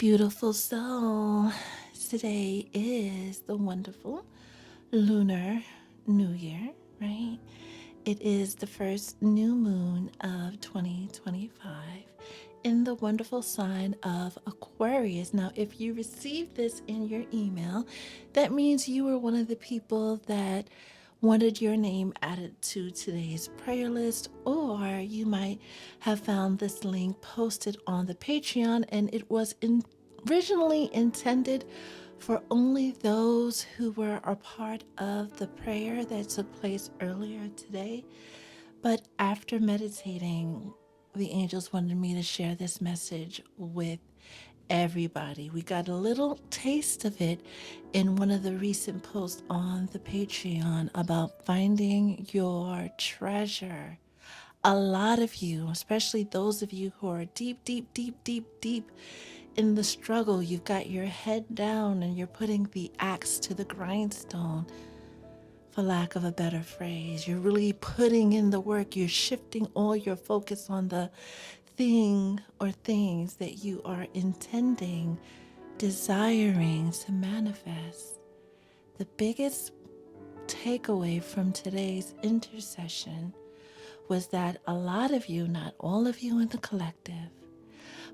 Beautiful soul. Today is the wonderful Lunar New Year, right? It is the first new moon of 2025 in the wonderful sign of Aquarius. Now, if you received this in your email, that means you were one of the people that wanted your name added to today's prayer list, or you might have found this link posted on the Patreon and it was originally intended for only those who were a part of the prayer that took place earlier today. But after meditating, the angels wanted me to share this message with everybody. We got a little taste of it in one of the recent posts on the Patreon about finding your treasure. A lot of you, especially those of you who are deep in the struggle, you've got your head down and you're putting the axe to the grindstone, for lack of a better phrase. You're really putting in the work. You're shifting all your focus on the thing or things that you are intending, desiring to manifest. The biggest takeaway from today's intercession was that a lot of you, not all of you in the collective,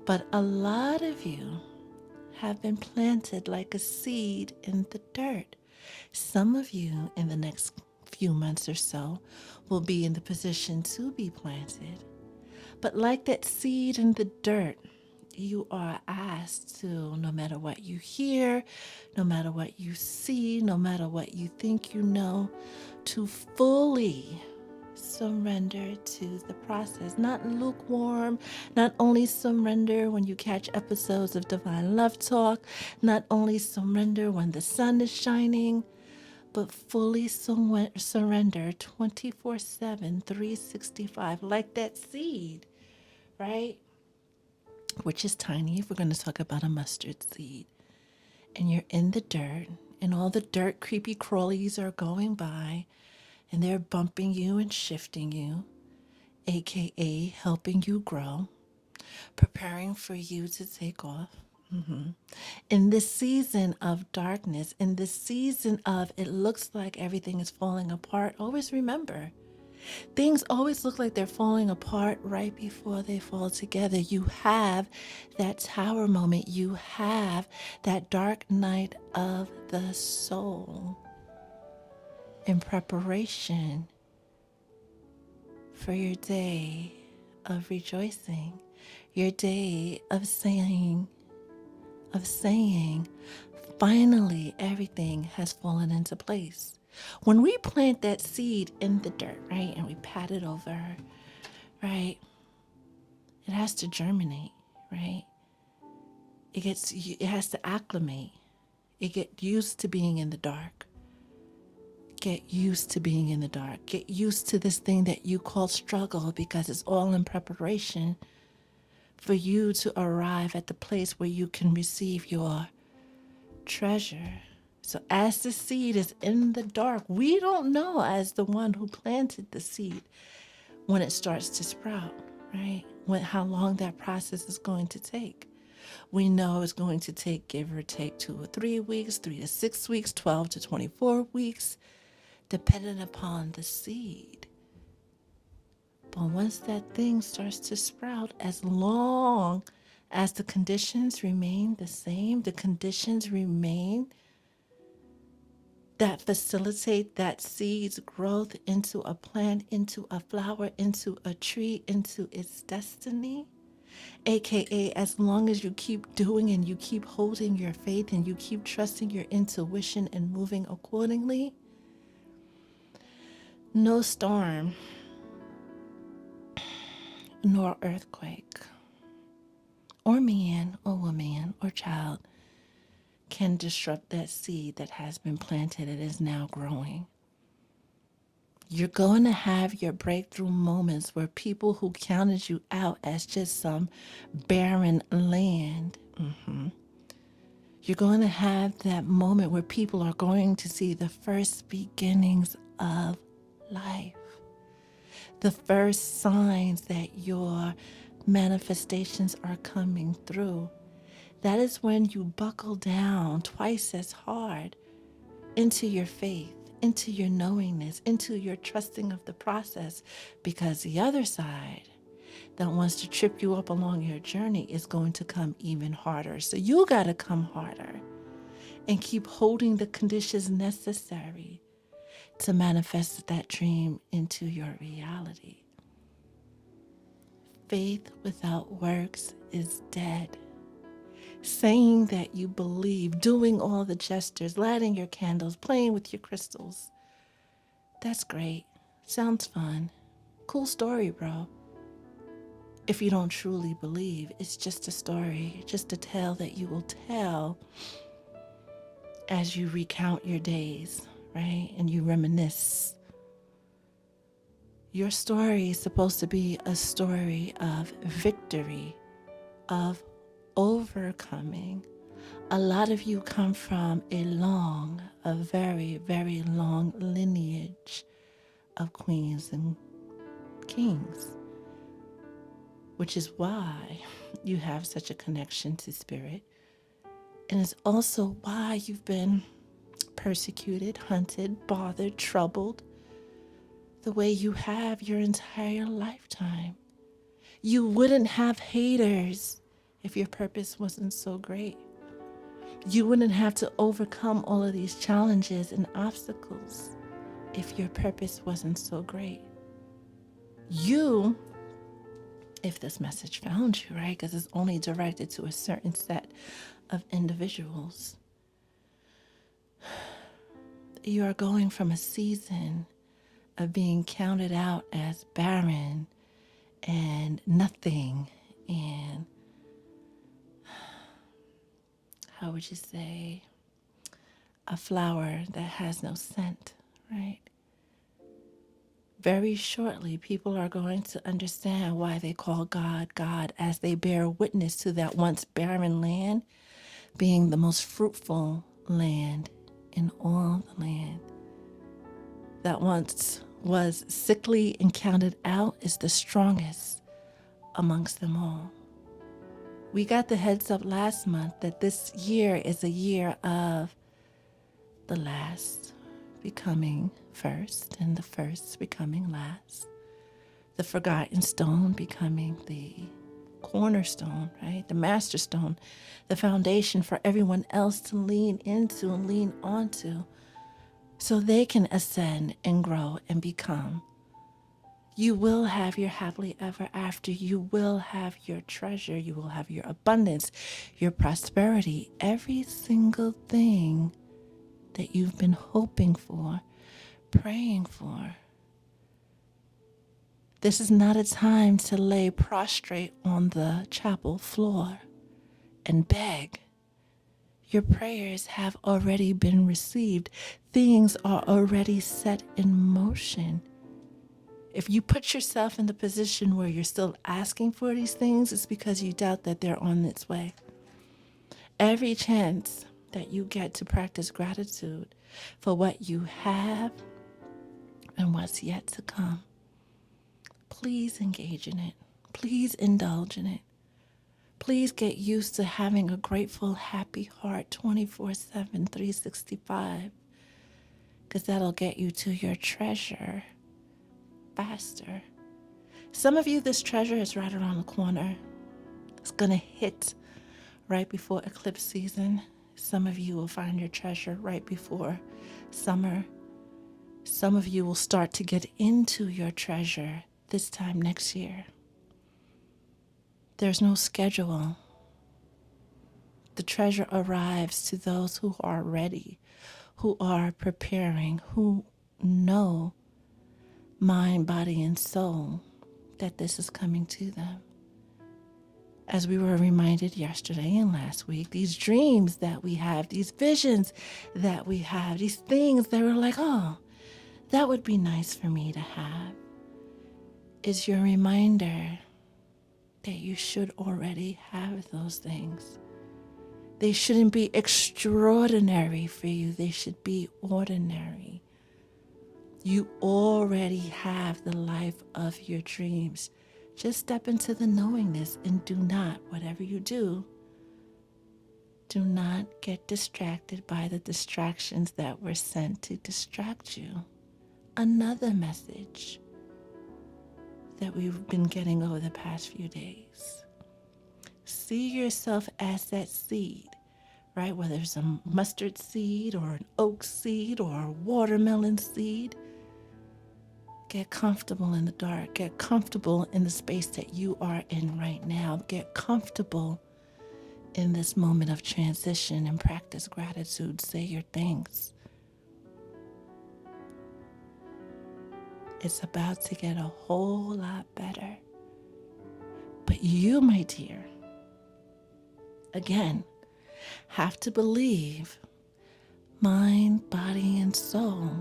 but a lot of you have been planted like a seed in the dirt. Some of you in the next few months or so will be in the position to be planted. But like that seed in the dirt, you are asked to, no matter what you hear, no matter what you see, no matter what you think you know, to fully surrender to the process. Not lukewarm, not only surrender when you catch episodes of Divine Love Talk, not only surrender when the sun is shining, but fully surrender 24/7, 365, like that seed, right? Which is tiny if we're going to talk about a mustard seed. And you're in the dirt, and all the dirt creepy crawlies are going by, and they're bumping you and shifting you, aka helping you grow, preparing for you to take off. In this season of darkness, in this season of it looks like everything is falling apart, always remember, things always look like they're falling apart right before they fall together. You have that tower moment. You have that dark night of the soul in preparation for your day of rejoicing, your day of saying, finally everything has fallen into place. When we plant that seed in the dirt, right, and we pat it over, right, it has to germinate, right? It has to acclimate. It get used to being in the dark. Get used to being in the dark. Get used to this thing that you call struggle, because it's all in preparation for you to arrive at the place where you can receive your treasure. So as the seed is in the dark, we don't know, as the one who planted the seed, when it starts to sprout, right? How long that process is going to take. We know it's going to take, give or take, 2 or 3 weeks, 3 to 6 weeks, 12 to 24 weeks, depending upon the seed. But once that thing starts to sprout, as long as the conditions remain the same, the conditions remain that facilitate that seed's growth into a plant, into a flower, into a tree, into its destiny, aka as long as you keep doing and you keep holding your faith and you keep trusting your intuition and moving accordingly, no storm nor earthquake or man or woman or child can disrupt that seed that has been planted and is now growing. You're going to have your breakthrough moments where people who counted you out as just some barren land, you're going to have that moment where people are going to see the first beginnings of life, the first signs that your manifestations are coming through, That is when you buckle down twice as hard into your faith, into your knowingness, into your trusting of the process, because the other side that wants to trip you up along your journey is going to come even harder. So you got to come harder and keep holding the conditions necessary to manifest that dream into your reality. Faith without works is dead. Saying that you believe, doing all the gestures, lighting your candles, playing with your crystals, that's great. Sounds fun. Cool story, bro. If you don't truly believe, it's just a story, just a tale that you will tell as you recount your days, right? And you reminisce. Your story is supposed to be a story of victory, of overcoming. A lot of you come from a very, very long lineage of queens and kings, which is why you have such a connection to spirit. And it's also why you've been persecuted, hunted, bothered, troubled the way you have your entire lifetime. You wouldn't have haters if your purpose wasn't so great. You wouldn't have to overcome all of these challenges and obstacles if your purpose wasn't so great. You, if this message found you, right, because it's only directed to a certain set of individuals, you are going from a season of being counted out as barren and nothing and, how would you say, a flower that has no scent, right? Very shortly, people are going to understand why they call God God, as they bear witness to that once barren land being the most fruitful land in all the land. That once was sickly and counted out is the strongest amongst them all. We got the heads up last month that this year is a year of the last becoming first and the first becoming last. The forgotten stone becoming the cornerstone, right? The master stone, the foundation for everyone else to lean into and lean onto so they can ascend and grow and become. You will have your happily ever after. You will have your treasure. You will have your abundance, your prosperity, every single thing that you've been hoping for, praying for. This is not a time to lay prostrate on the chapel floor and beg. Your prayers have already been received. Things are already set in motion. If you put yourself in the position where you're still asking for these things, it's because you doubt that they're on its way. Every chance that you get to practice gratitude for what you have and what's yet to come, please engage in it. Please indulge in it. Please get used to having a grateful, happy heart 24/7, 365, because that'll get you to your treasure faster. Some of you, this treasure is right around the corner. It's going to hit right before eclipse season. Some of you will find your treasure right before summer. Some of you will start to get into your treasure this time next year. There's no schedule. The treasure arrives to those who are ready, who are preparing, who know mind, body, and soul that this is coming to them. As we were reminded yesterday and last week, these dreams that we have, these visions that we have, these things that we're like, oh, that would be nice for me to have, is your reminder that you should already have those things. They shouldn't be extraordinary for you. They should be ordinary. You already have the life of your dreams. Just step into the knowingness and do not, whatever you do, Do not get distracted by the distractions that were sent to distract you. Another message that we've been getting over the past few days. See yourself as that seed, right? Whether it's a mustard seed or an oak seed or a watermelon seed. Get comfortable in the dark. Get comfortable in the space that you are in right now. Get comfortable in this moment of transition and practice gratitude. Say your thanks. It's about to get a whole lot better. But you, my dear, again, have to believe mind, body, and soul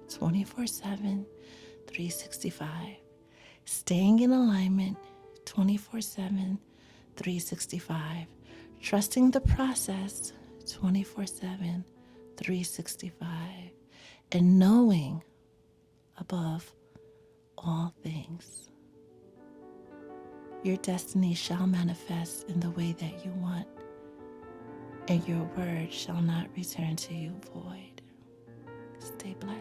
24/7, 365. Staying in alignment 24/7, 365. Trusting the process 24/7, 365. And knowing above all things, your destiny shall manifest in the way that you want, and your word shall not return to you void. Stay blessed.